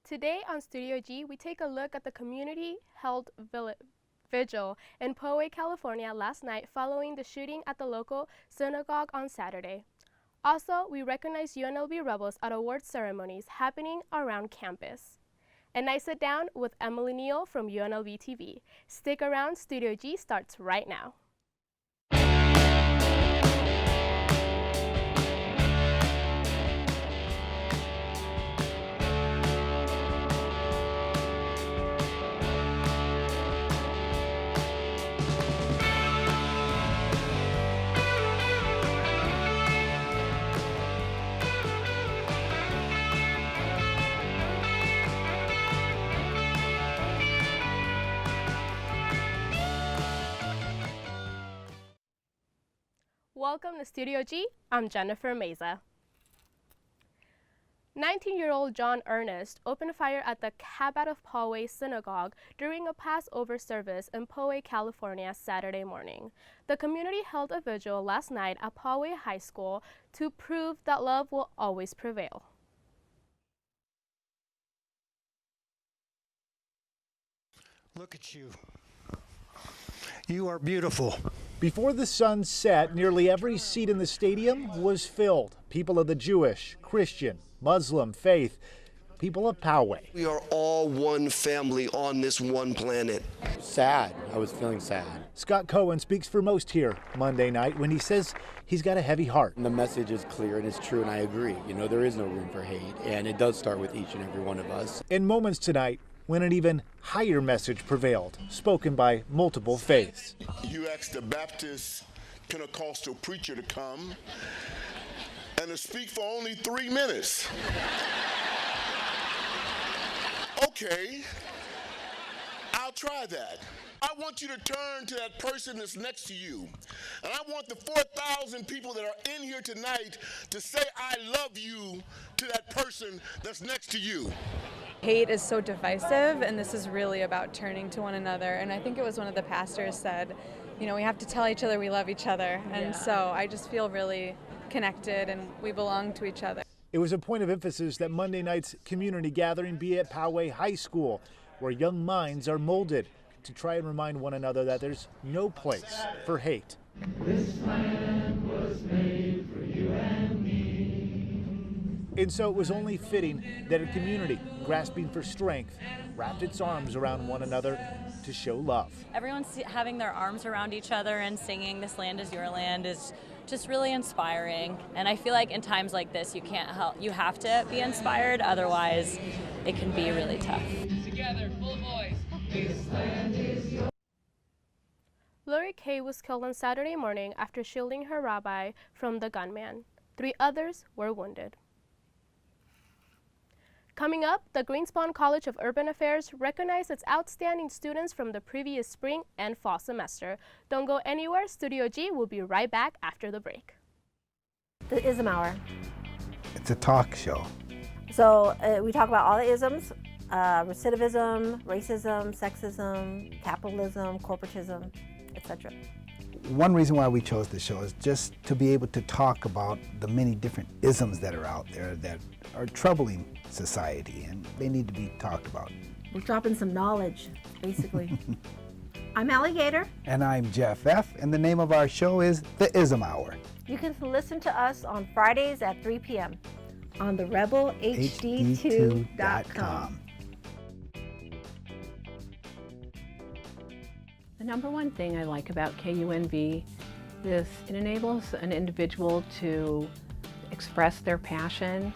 Today on Studio G, we take a look at the community-held vigil in Poway, California last night following the shooting at the local synagogue on Saturday. Also, we recognize UNLV Rebels at award ceremonies happening around campus. And I sit down with Emily Neal from UNLV-TV. Stick around, Studio G starts right now. Welcome to Studio G. I'm Jennifer Meza. 19-year-old John Ernest opened fire at the Cabot of Poway synagogue during a Passover service in Poway, California, Saturday morning. The community held a vigil last night at Poway High School to prove that love will always prevail. Look at you. You are beautiful. Before the sun set, nearly every seat in the stadium was filled. People of the Jewish, Christian, Muslim faith, people of Poway. We are all one family on this one planet. Sad. I was feeling sad. Scott Cohen speaks for most here Monday night when he says he's got a heavy heart. And the message is clear and it's true, and I agree. You know, there is no room for hate, and it does start with each and every one of us. In moments tonight, when an even higher message prevailed, spoken by multiple faiths. You asked the Baptist Pentecostal preacher to come and to speak for only 3 minutes. Okay, I'll try that. I want you to turn to that person that's next to you. And I want the 4,000 people that are in here tonight to say I love you to that person that's next to you. Hate is so divisive, and this is really about turning to one another. And I think it was one of the pastors said, you know, we have to tell each other we love each other. And so I just feel really connected and we belong to each other. It was a point of emphasis that Monday night's community gathering be at Poway High School, where young minds are molded to try and remind one another that there's no place for hate. This land was made for you and me. And so it was only fitting that a community grasping for strength wrapped its arms around one another to show love. Everyone's having their arms around each other and singing "This Land Is Your Land" is just really inspiring. And I feel like in times like this, you can't help, you have to be inspired, otherwise it can be really tough. Together, full voice. This land is your. Lori Kay was killed on Saturday morning after shielding her rabbi from the gunman. 3 others were wounded. Coming up, the Greenspan College of Urban Affairs recognized its outstanding students from the previous spring and fall semester. Don't go anywhere. Studio G will be right back after the break. The Ism Hour. It's a talk show. So we talk about all the isms, recidivism, racism, sexism, capitalism, corporatism, etc. One reason why we chose the show is just to be able to talk about the many different isms that are out there that are troubling society, and they need to be talked about. We're dropping some knowledge, basically. I'm Alligator. And I'm Jeff F., and the name of our show is The Ism Hour. You can listen to us on Fridays at 3 p.m. on the rebelhd2.com. The number one thing I like about KUNV is it enables an individual to express their passion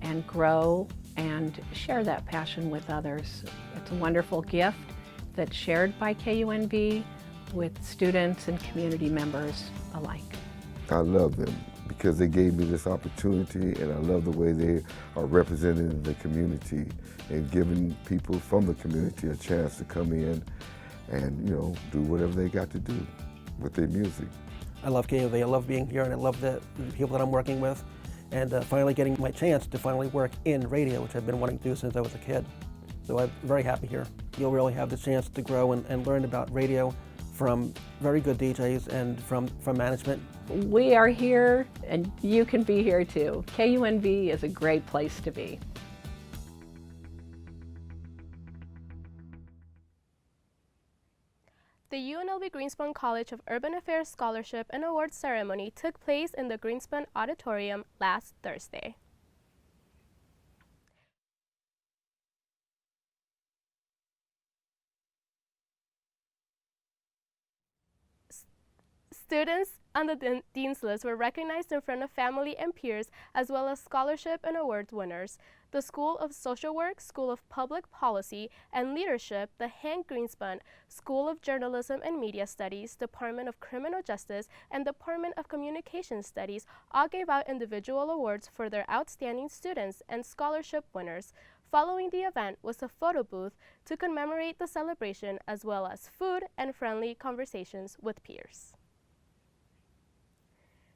and grow and share that passion with others. It's a wonderful gift that's shared by KUNV with students and community members alike. I love them because they gave me this opportunity, and I love the way they are representing the community and giving people from the community a chance to come in and, you know, do whatever they got to do with their music. I love KUNV, I love being here, and I love the people that I'm working with, and finally getting my chance to finally work in radio, which I've been wanting to do since I was a kid. So I'm very happy here. You'll really have the chance to grow and learn about radio from very good DJs and from management. We are here, and you can be here too. KUNV is a great place to be. The UNLV Greenspan College of Urban Affairs Scholarship and Awards ceremony took place in the Greenspan Auditorium last Thursday. Students on the Dean's List were recognized in front of family and peers, as well as scholarship and award winners. The School of Social Work, School of Public Policy and Leadership, the Hank Greenspan School of Journalism and Media Studies, Department of Criminal Justice, and Department of Communication Studies all gave out individual awards for their outstanding students and scholarship winners. Following the event was a photo booth to commemorate the celebration, as well as food and friendly conversations with peers.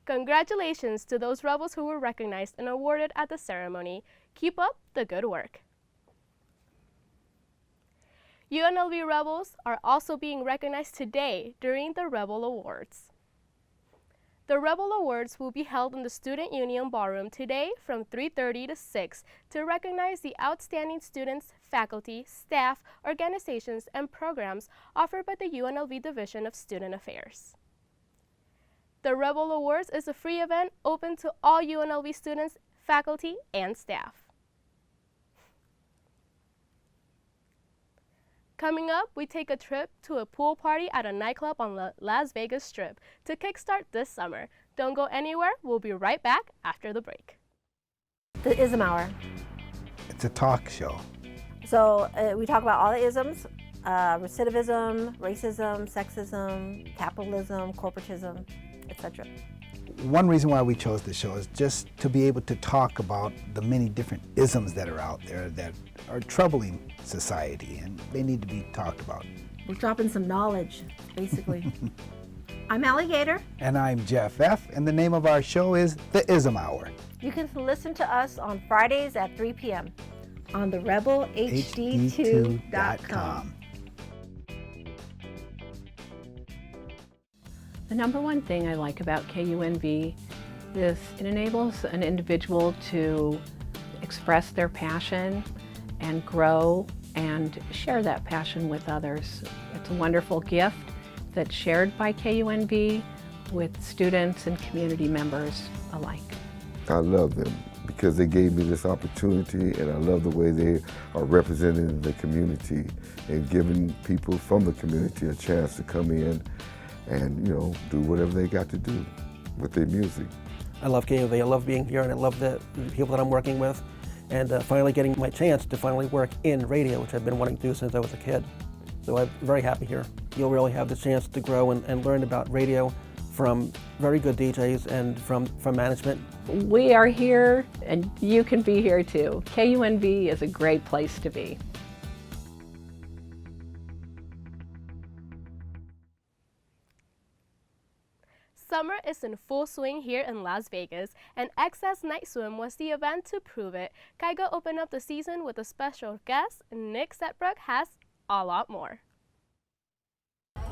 Congratulations to those Rebels who were recognized and awarded at the ceremony. Keep up the good work. UNLV Rebels are also being recognized today during the Rebel Awards. The Rebel Awards will be held in the Student Union Ballroom today from 3:30 to 6 to recognize the outstanding students, faculty, staff, organizations, and programs offered by the UNLV Division of Student Affairs. The Rebel Awards is a free event open to all UNLV students, faculty, and staff. Coming up, we take a trip to a pool party at a nightclub on the Las Vegas Strip to kickstart this summer. Don't go anywhere. We'll be right back after the break. The Ism Hour. It's a talk show. So we talk about all the isms, recidivism, racism, sexism, capitalism, corporatism, etc. One reason why we chose the show is just to be able to talk about the many different isms that are out there that are troubling society, and they need to be talked about. We're dropping some knowledge, basically. I'm Alligator. And I'm Jeff F., and the name of our show is The Ism Hour. You can listen to us on Fridays at 3 p.m. on the rebelhd2.com. The number one thing I like about KUNV is it enables an individual to express their passion and grow and share that passion with others. It's a wonderful gift that's shared by KUNV with students and community members alike. I love them because they gave me this opportunity, and I love the way they are representing the community and giving people from the community a chance to come in and, you know, do whatever they got to do with their music. I love KUNV, I love being here, and I love the people that I'm working with, and finally getting my chance to finally work in radio, which I've been wanting to do since I was a kid. So I'm very happy here. You'll really have the chance to grow and learn about radio from very good DJs and from management. We are here, and you can be here too. KUNV is a great place to be. Summer is in full swing here in Las Vegas, and Excess Night Swim was the event to prove it. Kygo opened up the season with a special guest, and Nick Setbrook has a lot more.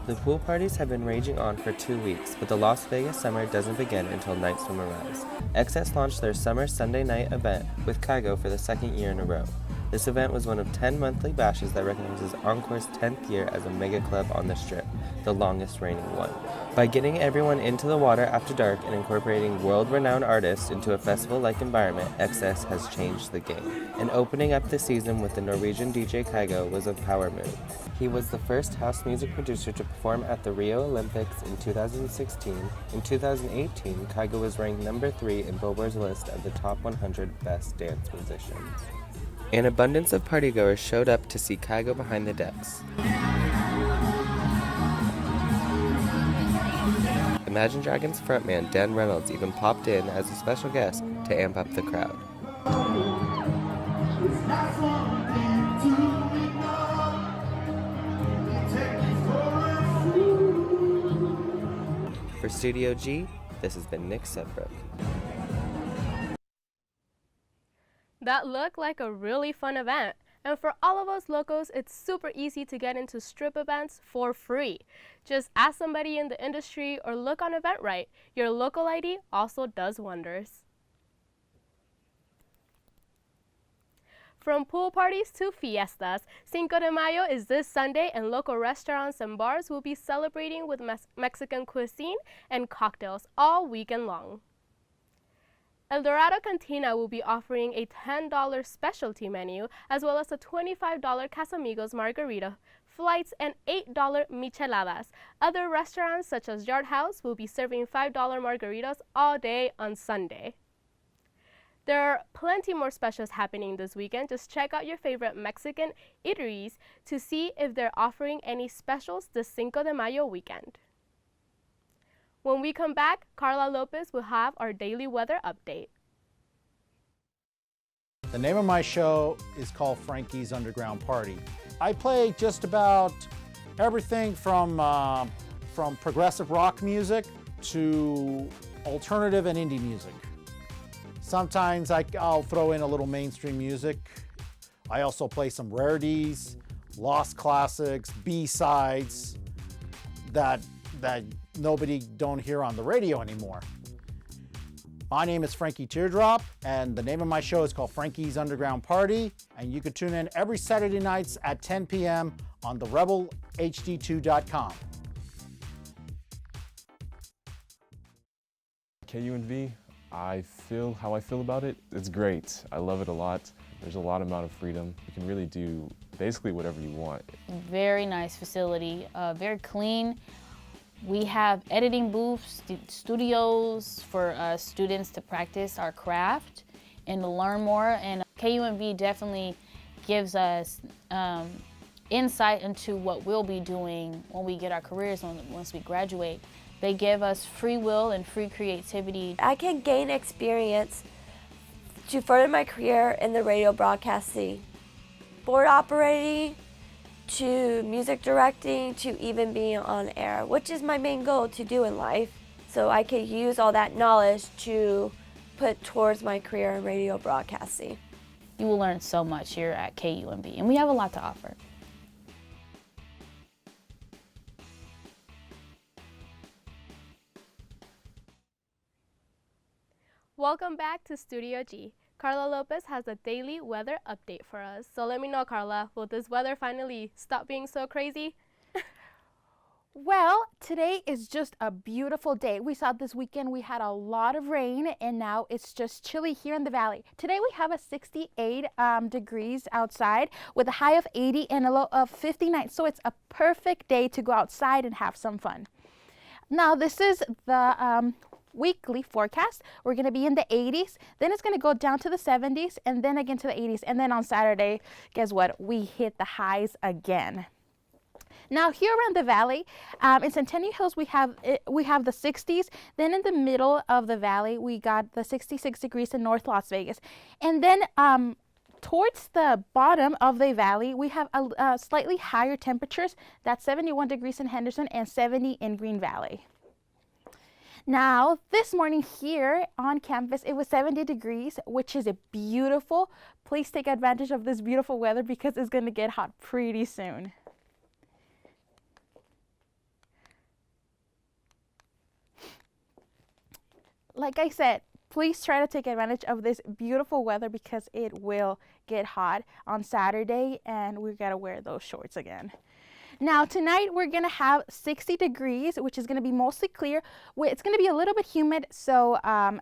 The pool parties have been raging on for 2 weeks, but the Las Vegas summer doesn't begin until Night Swim arrives. Excess launched their summer Sunday night event with Kygo for the second year in a row. This event was one of 10 monthly bashes that recognizes Encore's 10th year as a mega club on the Strip, the longest reigning one. By getting everyone into the water after dark and incorporating world-renowned artists into a festival-like environment, Excess has changed the game. And opening up the season with the Norwegian DJ Kygo was a power move. He was the first house music producer to perform at the Rio Olympics in 2016. In 2018, Kygo was ranked number 3 in Billboard's list of the top 100 best dance musicians. An abundance of partygoers showed up to see Kygo behind the decks. Imagine Dragons frontman Dan Reynolds even popped in as a special guest to amp up the crowd. For Studio G, this has been Nick Setbrook. That looked like a really fun event. And for all of us locals, it's super easy to get into strip events for free. Just ask somebody in the industry or look on Eventbrite. Your local ID also does wonders. From pool parties to fiestas, Cinco de Mayo is this Sunday, and local restaurants and bars will be celebrating with Mexican cuisine and cocktails all weekend long. El Dorado Cantina will be offering a $10 specialty menu, as well as a $25 Casamigos margarita, flights, and $8 micheladas. Other restaurants such as Yard House will be serving $5 margaritas all day on Sunday. There are plenty more specials happening this weekend. Just check out your favorite Mexican eateries to see if they're offering any specials this Cinco de Mayo weekend. When we come back, Carla Lopez will have our daily weather update. The name of my show is called Frankie's Underground Party. I play just about everything from progressive rock music to alternative and indie music. Sometimes I'll throw in a little mainstream music. I also play some rarities, lost classics, B-sides that nobody don't hear on the radio anymore. My name is Frankie Teardrop, and the name of my show is called Frankie's Underground Party, and you can tune in every Saturday nights at 10 p.m. on the rebelhd2.com. KUNV, I feel how I feel about it. It's great. I love it a lot. There's a lot amount of freedom. You can really do basically whatever you want. Very nice facility, very clean. We have editing booths, studios for students to practice our craft and to learn more. And KUNV definitely gives us insight into what we'll be doing when we get our careers once we graduate. They give us free will and free creativity. I can gain experience to further my career in the radio broadcasting, board operating, to music directing, to even being on air, which is my main goal to do in life. So I can use all that knowledge to put towards my career in radio broadcasting. You will learn so much here at KUNV, and we have a lot to offer. Welcome back to Studio G. Carla Lopez has a daily weather update for us. So let me know, Carla, will this weather finally stop being so crazy? Well, today is just a beautiful day. We saw this weekend we had a lot of rain, and now it's just chilly here in the valley. Today we have a 68 degrees outside with a high of 80 and a low of 59. So it's a perfect day to go outside and have some fun. Now this is the weekly forecast. We're going to be in the 80s, then it's going to go down to the 70s, and then again to the 80s, and then on Saturday, guess what? We hit the highs again. Now here around the valley, in Centennial Hills, we have the 60s. Then in the middle of the valley, we got the 66 degrees in North Las Vegas, and then towards the bottom of the valley, we have slightly higher temperatures. That's 71 degrees in Henderson and 70 in Green Valley. Now, this morning here on campus, it was 70 degrees, which is beautiful. Please take advantage of this beautiful weather because it's going to get hot pretty soon. Like I said, please try to take advantage of this beautiful weather because it will get hot on Saturday, and we've got to wear those shorts again. Now tonight we're going to have 60 degrees, which is going to be mostly clear. It's going to be a little bit humid, so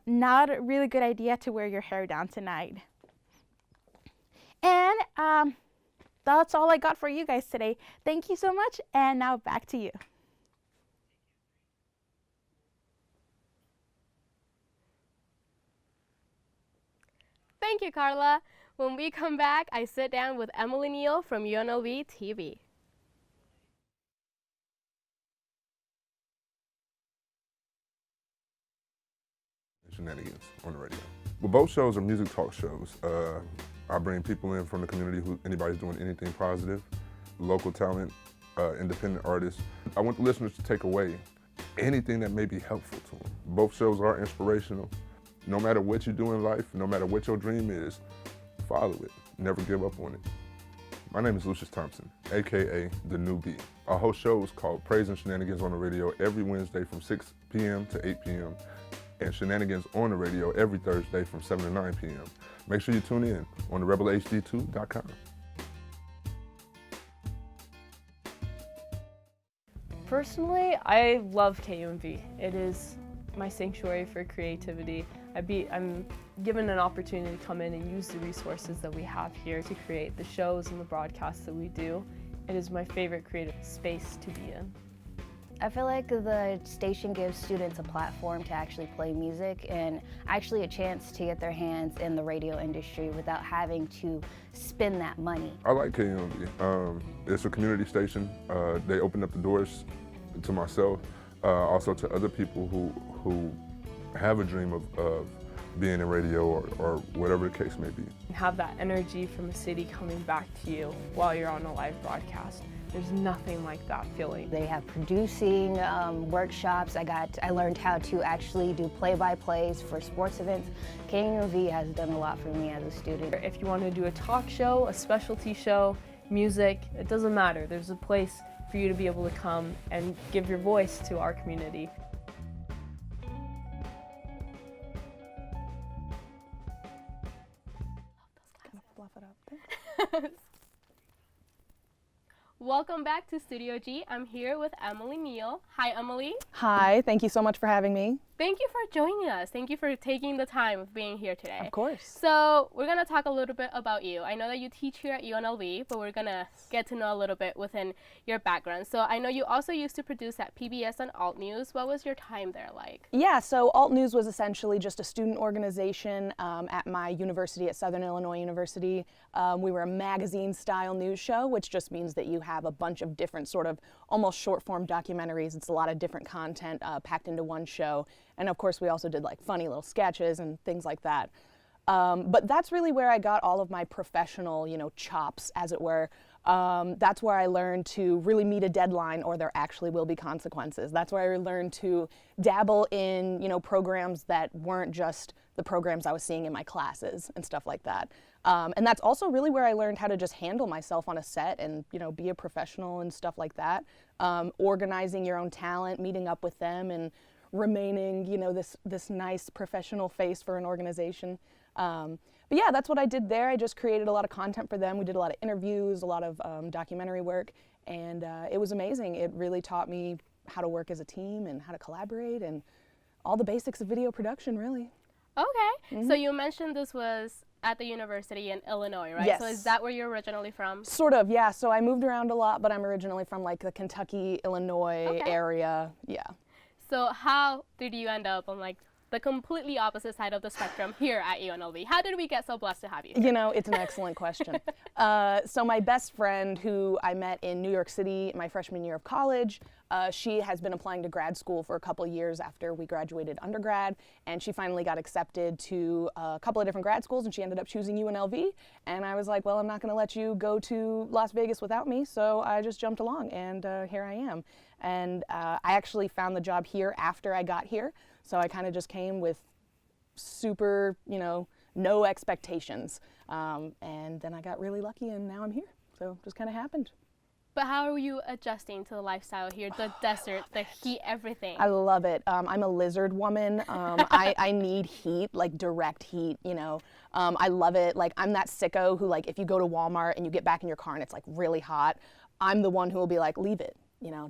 not a really good idea to wear your hair down tonight. And that's all I got for you guys today. Thank you so much, and now back to you. Thank you, Carla. When we come back, I sit down with Emily Neal from UNLV-TV. Shenanigans on the radio. Well, both shows are music talk shows. I bring people in from the community who anybody's doing anything positive, local talent, independent artists. I want the listeners to take away anything that may be helpful to them. Both shows are inspirational. No matter what you do in life, no matter what your dream is, follow it. Never give up on it. My name is Lucius Thompson, AKA The New B. Our whole show is called Praise and Shenanigans on the Radio every Wednesday from 6 p.m. to 8 p.m. and Shenanigans on the Radio every Thursday from 7 to 9 p.m. make sure you tune in on the rebelhd2.com. Personally, I love KUNV. It is my sanctuary for creativity. I'm given an opportunity to come in and use the resources that we have here to create the shows and the broadcasts that we do. It is my favorite creative space to be in. I feel like the station gives students a platform to actually play music and actually a chance to get their hands in the radio industry without having to spend that money. I like KUNV. It's a community station. They opened up the doors to myself, also to other people who have a dream of being in radio or whatever the case may be. Have that energy from the city coming back to you while you're on a live broadcast. There's nothing like that feeling. They have producing workshops. I learned how to actually do play-by-plays for sports events. KUNV has done a lot for me as a student. If you want to do a talk show, a specialty show, music, it doesn't matter. There's a place for you to be able to come and give your voice to our community. Welcome back to Studio G. I'm here with Emily Neal. Hi, Emily. Hi, thank you so much for having me. Thank you for joining us. Thank you for taking the time of being here today. Of course. So we're going to talk a little bit about you. I know that you teach here at UNLV, but we're going to get to know a little bit within your background. So I know you also used to produce at PBS and Alt News. What was your time there like? Yeah, so Alt News was essentially just a student organization at my university at Southern Illinois University. We were a magazine-style news show, which just means that you have a bunch of different sort of almost short-form documentaries. It's a lot of different content packed into one show. And of course, we also did like funny little sketches and things like that. But that's really where I got all of my professional, chops, as it were. That's where I learned to really meet a deadline or there actually will be consequences. That's where I learned to dabble in, programs that weren't just the programs I was seeing in my classes and stuff like that. And that's also really where I learned how to just handle myself on a set and, be a professional and stuff like that. Organizing your own talent, meeting up with them and remaining, this nice professional face for an organization. But yeah, that's what I did there. I just created a lot of content for them. We did a lot of interviews, a lot of documentary work, and it was amazing. It really taught me how to work as a team and how to collaborate and all the basics of video production, really. Okay, so you mentioned this was at the university in Illinois, right? Yes. So is that where you're originally from? Sort of, yeah. So I moved around a lot, but I'm originally from like the Kentucky, Illinois area, yeah. So how did you end up on like the completely opposite side of the spectrum here at UNLV? How did we get so blessed to have you here? It's an excellent question. So my best friend who I met in New York City my freshman year of college, she has been applying to grad school for a couple years after we graduated undergrad, and she finally got accepted to a couple of different grad schools, and she ended up choosing UNLV. And I was like, well, I'm not going to let you go to Las Vegas without me, so I just jumped along, and here I am. And I actually found the job here after I got here, so I kind of just came with super, no expectations. And then I got really lucky, and now I'm here, so it just kind of happened. But how are you adjusting to the lifestyle here, the desert, the heat, everything? I love it. I'm a lizard woman. I need heat, like direct heat, I love it. Like, I'm that sicko who, like, if you go to Walmart and you get back in your car and it's like really hot, I'm the one who will be like, leave it.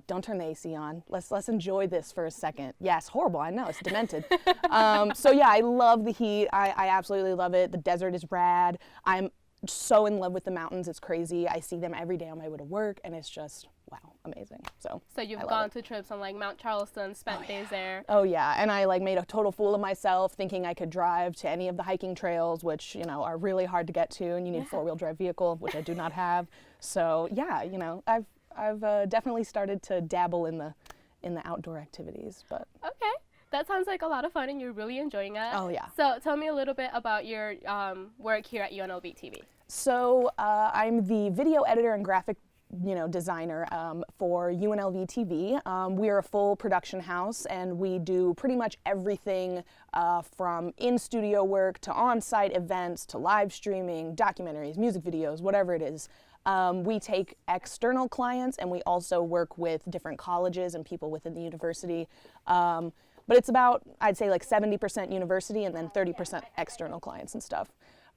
Don't turn the AC on. Let's enjoy this for a second. Yeah, it's horrible. I know, it's demented. So yeah, I love the heat. I absolutely love it. The desert is rad. I'm so in love with the mountains. It's crazy. I see them every day on my way to work, and it's just, wow, amazing. So you've gone to trips on like Mount Charleston, spent days there. Oh yeah, and I like made a total fool of myself thinking I could drive to any of the hiking trails, which, are really hard to get to, and you need a four-wheel drive vehicle, which I do not have. So yeah, I've definitely started to dabble in the outdoor activities, but. Okay, that sounds like a lot of fun, and you're really enjoying it. Oh yeah. So tell me a little bit about your work here at UNLV-TV. So I'm the video editor and graphic, designer for UNLV-TV. We are a full production house, and we do pretty much everything from in-studio work to on-site events to live streaming, documentaries, music videos, whatever it is. We take external clients, and we also work with different colleges and people within the university. But it's about, I'd say, like 70% university and then 30% external clients and stuff.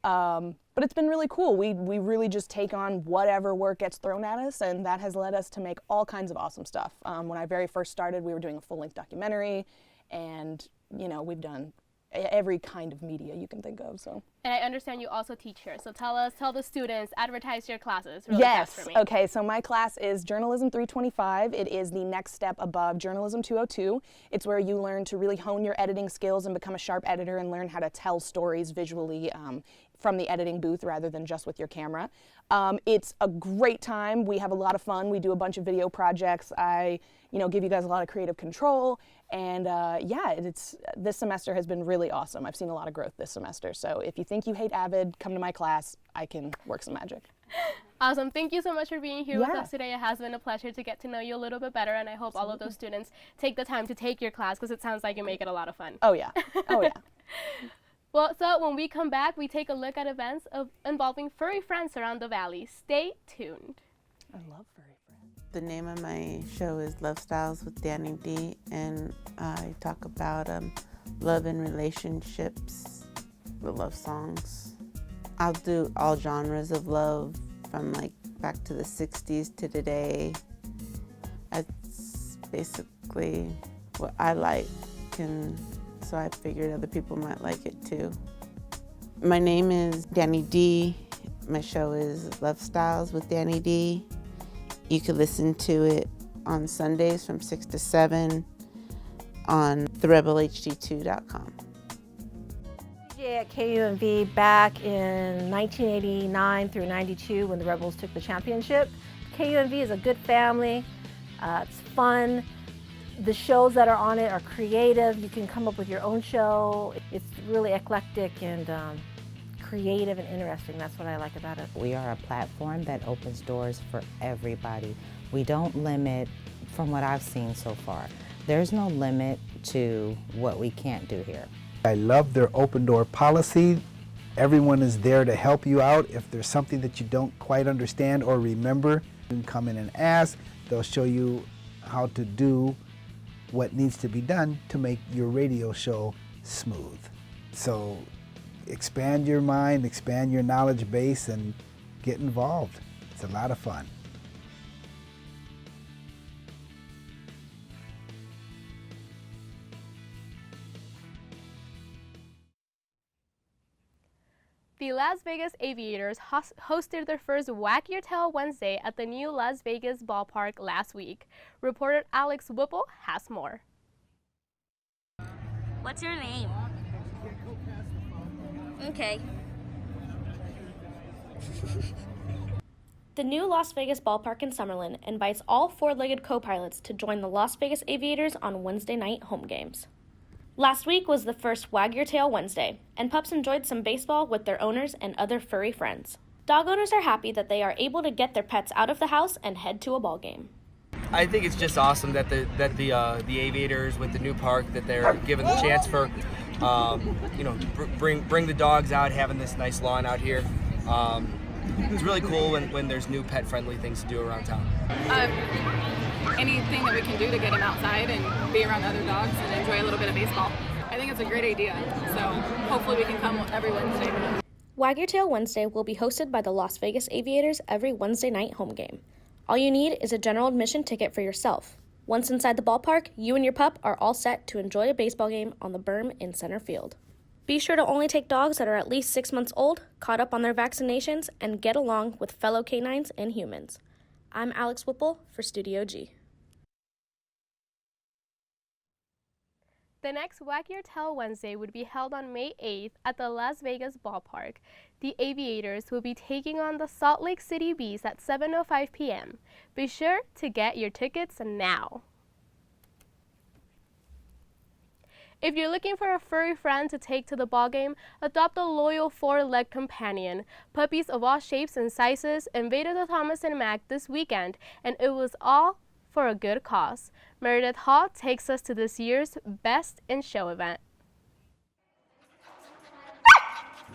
But it's been really cool. We really just take on whatever work gets thrown at us, and that has led us to make all kinds of awesome stuff. When I very first started, we were doing a full-length documentary, and we've done every kind of media you can think of. So. And I understand you also teach here. So tell the students, advertise your classes. Really Yes. fast for me. Okay. So my class is Journalism 325. It is the next step above Journalism 202. It's where you learn to really hone your editing skills and become a sharp editor and learn how to tell stories visually from the editing booth rather than just with your camera. It's a great time. We have a lot of fun. We do a bunch of video projects. I give you guys a lot of creative control. And this semester has been really awesome. I've seen a lot of growth this semester. So if you think you hate Avid, come to my class. I can work some magic. Awesome. Thank you so much for being here with us today. It has been a pleasure to get to know you a little bit better, and I hope all of those students take the time to take your class because it sounds like you make it a lot of fun. Oh, yeah. Oh, yeah. Well, so when we come back, we take a look at events involving furry friends around the valley. Stay tuned. I love furry friends. The name of my show is Love Styles with Danny D, and I talk about love and relationships, the love songs. I'll do all genres of love from like back to the 60s to today. That's basically what I like, and so I figured other people might like it too. My name is Danny D. My show is Love Styles with Danny D. You can listen to it on Sundays from 6 to 7 on therebelhd2.com. At KUNV back in 1989 through 92 when the Rebels took the championship. KUNV is a good family. It's fun. The shows that are on it are creative. You can come up with your own show. It's really eclectic and creative and interesting. That's what I like about it. We are a platform that opens doors for everybody. We don't limit, from what I've seen so far, there's no limit to what we can't do here. I love their open door policy. Everyone is there to help you out. If there's something that you don't quite understand or remember, you can come in and ask. They'll show you how to do what needs to be done to make your radio show smooth. So expand your mind, expand your knowledge base, and get involved. It's a lot of fun. The Las Vegas Aviators hosted their first Wag Your Tail Wednesday at the new Las Vegas ballpark last week. Reporter Alex Whipple has more. What's your name? Okay. The new Las Vegas ballpark in Summerlin invites all four-legged co-pilots to join the Las Vegas Aviators on Wednesday night home games. Last week was the first Wag Your Tail Wednesday, and pups enjoyed some baseball with their owners and other furry friends. Dog owners are happy that they are able to get their pets out of the house and head to a ball game. I think it's just awesome that the Aviators with the new park, that they're given the chance for bring the dogs out, having this nice lawn out here. It's really cool when there's new pet-friendly things to do around town. Anything that we can do to get them outside and be around other dogs and enjoy a little bit of baseball. I think it's a great idea, so hopefully we can come every Wednesday. Wag Your Tail Wednesday will be hosted by the Las Vegas Aviators every Wednesday night home game. All you need is a general admission ticket for yourself. Once inside the ballpark, you and your pup are all set to enjoy a baseball game on the berm in center field. Be sure to only take dogs that are at least 6 months old, caught up on their vaccinations, and get along with fellow canines and humans. I'm Alex Whipple for Studio G. The next Wag Your Tail Wednesday would be held on May 8th at the Las Vegas ballpark. The Aviators will be taking on the Salt Lake City Bees at 7:05 p.m. Be sure to get your tickets now. If you're looking for a furry friend to take to the ballgame, adopt a loyal four-legged companion. Puppies of all shapes and sizes invaded the Thomas and Mack this weekend, and it was all for a good cause. Meredith Hall takes us to this year's Best in Show event.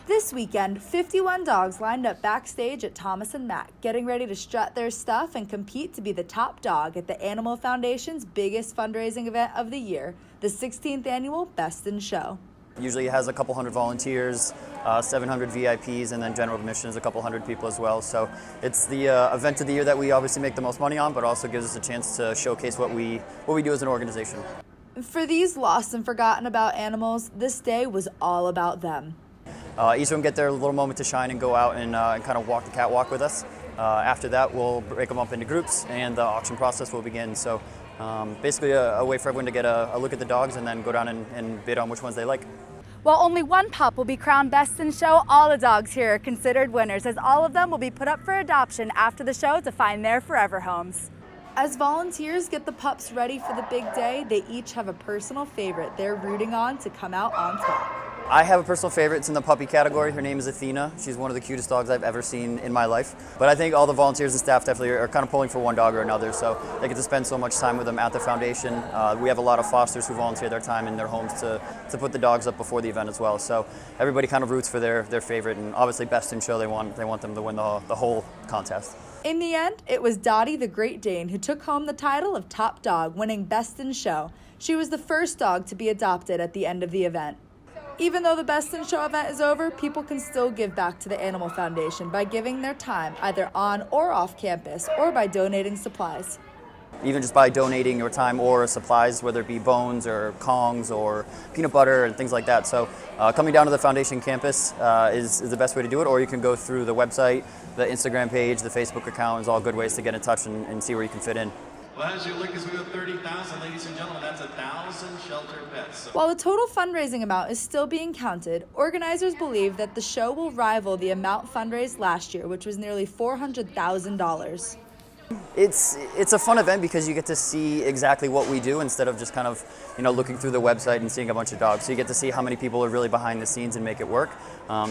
This weekend, 51 dogs lined up backstage at Thomas & Mack, getting ready to strut their stuff and compete to be the top dog at the Animal Foundation's biggest fundraising event of the year, the 16th annual Best in Show. Usually it has a couple hundred volunteers, 700 VIPs, and then general admission is a couple hundred people as well. So it's the event of the year that we obviously make the most money on, but also gives us a chance to showcase what we do as an organization. For these lost and forgotten about animals, this day was all about them. Each of them get their little moment to shine and go out and kind of walk the catwalk with us. After that, we'll break them up into groups and the auction process will begin. So basically a way for everyone to get a look at the dogs and then go down and bid on which ones they like. While only one pup will be crowned best in show, all the dogs here are considered winners, as all of them will be put up for adoption after the show to find their forever homes. As volunteers get the pups ready for the big day, they each have a personal favorite they're rooting on to come out on top. I have a personal favorite. It's in the puppy category. Her name is Athena. She's one of the cutest dogs I've ever seen in my life. But I think all the volunteers and staff definitely are kind of pulling for one dog or another, so they get to spend so much time with them at the foundation. We have a lot of fosters who volunteer their time in their homes to put the dogs up before the event as well. So everybody kind of roots for their favorite, and obviously best in show, they want them to win the whole contest. In the end, it was Dottie the Great Dane who took home the title of top dog, winning best in show. She was the first dog to be adopted at the end of the event. Even though the Best in Show event is over, people can still give back to the Animal Foundation by giving their time either on or off campus, or by donating supplies. Even just by donating your time or supplies, whether it be bones or Kongs or peanut butter and things like that. So coming down to the foundation campus is the best way to do it, or you can go through the website, the Instagram page, the Facebook account is all good ways to get in touch and see where you can fit in. Well, as you look, as we go 30,000, ladies and gentlemen, that's 1,000 shelter pets. While the total fundraising amount is still being counted, organizers believe that the show will rival the amount fundraised last year, which was nearly $400,000. It's a fun event because you get to see exactly what we do instead of just kind of looking through the website and seeing a bunch of dogs. So you get to see how many people are really behind the scenes and make it work.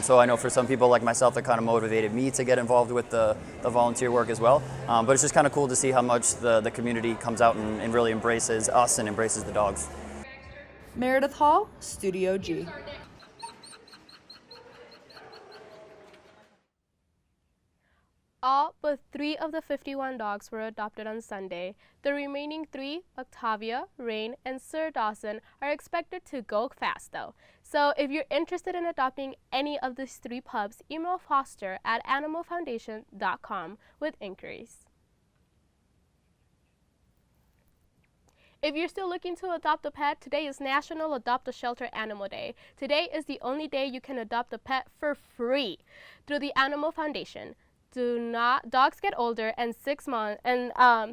So I know for some people like myself, that kind of motivated me to get involved with the volunteer work as well. But it's just kind of cool to see how much the community comes out and really embraces us and embraces the dogs. Meredith Hall, Studio G. All but 3 of the 51 dogs were adopted on Sunday. The remaining 3, Octavia, Rain, and Sir Dawson, are expected to go fast though. So if you're interested in adopting any of these 3 pups, email foster@animalfoundation.com with inquiries. If you're still looking to adopt a pet, today is National Adopt a Shelter Animal Day. Today is the only day you can adopt a pet for free through the Animal Foundation. Dogs get older and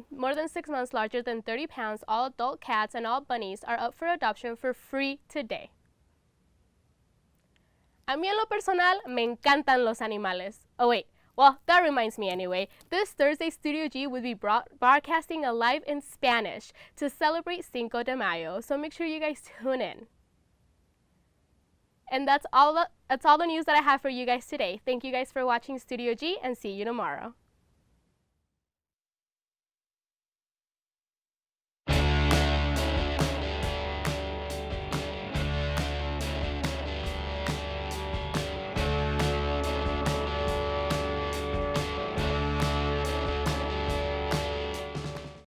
more than 6 months larger than 30 pounds, all adult cats and all bunnies are up for adoption for free today. A mí en lo personal me encantan los animales. Oh wait, well that reminds me anyway. This Thursday Studio G will be broadcasting a live in Spanish to celebrate Cinco de Mayo, so make sure you guys tune in. And that's all the news that I have for you guys today. Thank you guys for watching Studio G and see you tomorrow.